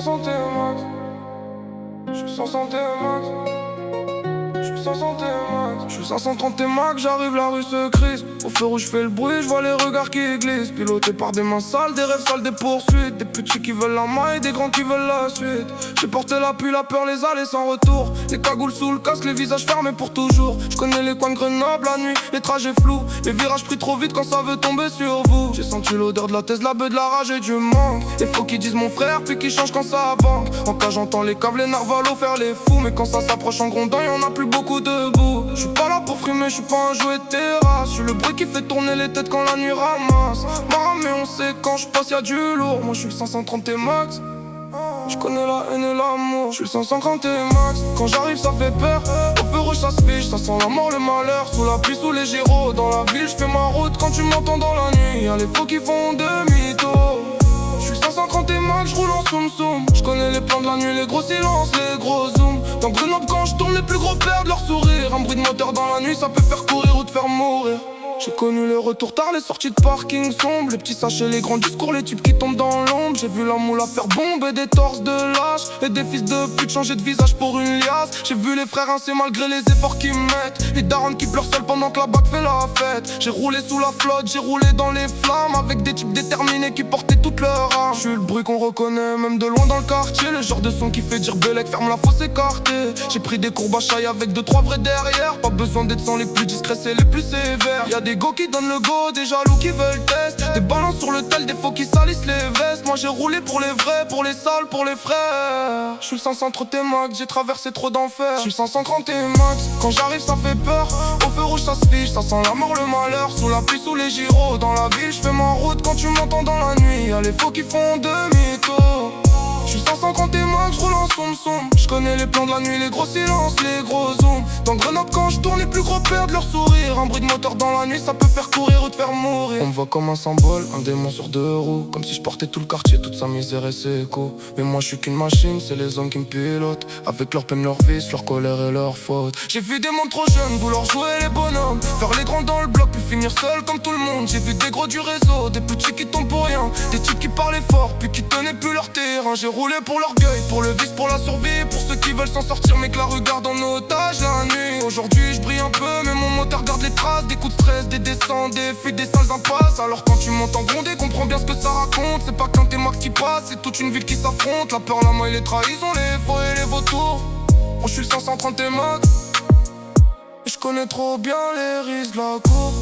santé max. Je suis sans santé max. Je suis sans santé max. Je suis 530 max, j'arrive, la rue se crispe. Au feu rouge, je fais le bruit, je vois les regards qui glissent. Piloté par des mains sales, des rêves sales, des poursuites. Des petits qui veulent la main et des grands qui veulent la suite. J'ai porté l'appui, la peur, les allées sans retour. Les cagoules sous le casque, les visages fermés pour toujours. Je connais les coins de Grenoble la nuit, les trajets flous. Les virages pris trop vite quand ça veut tomber sur vous. J'ai senti l'odeur de la thèse, la beuh, de la rage et du manque. Les faux qui disent mon frère, puis qui changent quand ça banque. En cas j'entends les caves, les narvalos faire les fous. Mais quand ça s'approche en grondant, y'en a plus beaucoup debout. Je suis pas là pour frimer, je suis pas un jouet de terrasse. Je suis le bruit qui fait tourner les têtes quand la nuit ramasse. Mais on sait quand je passe y'a du lourd. Moi je suis le 530 max. Je connais la haine et l'amour. Je suis le 530 max. Quand j'arrive ça fait peur. Au feu rouge ça se fiche. Ça sent la mort, le malheur. Sous la pluie, sous les gyros. Dans la ville je fais ma route quand tu m'entends dans la nuit. Y'a les faux qui font demi-tour. Je suis 530 max, je roule en soum soum. Je connais les plans de la nuit, les gros silences, les gros zooms. Dans Grenoble quand je tourne, les plus gros perdent leur sourire. Un bruit de moteur dans la nuit, ça peut faire courir ou te faire mourir. J'ai connu les retours tard, les sorties de parking sombres. Les petits sachets, les grands discours, les types qui tombent dans l'ombre. J'ai vu la moule à faire bomber des torses de lâches. Et des fils de pute changer de visage pour une liasse. J'ai vu les frères ainsi malgré les efforts qu'ils mettent. Les darons qui pleurent seuls pendant que la bac fait la fête. J'ai roulé sous la flotte, j'ai roulé dans les flammes. Avec des types déterminés qui portaient toute leur âme. Je suis le bruit qu'on reconnaît même de loin dans le quartier. Le genre de son qui fait dire Belek, ferme la fosse écartée. J'ai pris des courbes à chaille avec 2-3 vrais derrière. Pas besoin d'être sans les plus discrets, c'est les plus sévères. Y'a des go qui donnent le go, des jaloux qui veulent test. Des balances sur le tel, des faux qui salissent les vestes. Moi j'ai roulé pour les vrais, pour les sales, pour les frères. Je suis le 530 max, j'ai traversé trop d'enfer. Je suis le 530 max, quand j'arrive ça fait peur. Au feu rouge ça se fiche, ça sent la mort, le malheur. Sous la pluie, sous les gyros, dans la ville je fais ma route quand tu m'entends dans la nuit. Y'a les faux qui font demi-tour. Je suis 530 max, je roule en soum soum. Je connais les plans de la nuit, les gros silences, les gros zooms. Dans Grenoble quand je tourne, les plus gros perdent leur sourire. Un bruit de moteur dans la nuit, ça peut faire courir ou te faire mourir. On me voit comme un symbole, un démon sur 2 roues. Comme si je portais tout le quartier, toute sa misère et ses coups. Mais moi je suis qu'une machine, c'est les hommes qui me pilotent. Avec leur peine, leur vice, leur colère et leur faute. J'ai vu des mondes trop jeunes vouloir jouer les bonhommes, faire les grands dans le bloc, puis finir seul comme tout le monde. J'ai vu des gros du réseau, des petits qui tombent pour rien. Des types qui parlaient fort, puis qui tenaient plus leur terrain. J'ai roulé pour l'orgueil, pour le vice, pour la survie. Pour ceux qui veulent s'en sortir mais que la rue garde en otage la nuit. Aujourd'hui je brille un peu mais mon moteur garde les traces. Des coups de stress, des descentes, des fuites, des sales impasses. Alors quand tu montes en grondé, comprends bien ce que ça raconte. C'est pas qu'un T-Max qui passe, c'est toute une ville qui s'affronte. La peur, la maille, les trahisons, les faux et les vautours. Moi je suis le 530 max. Et je connais trop bien les risques de la cour.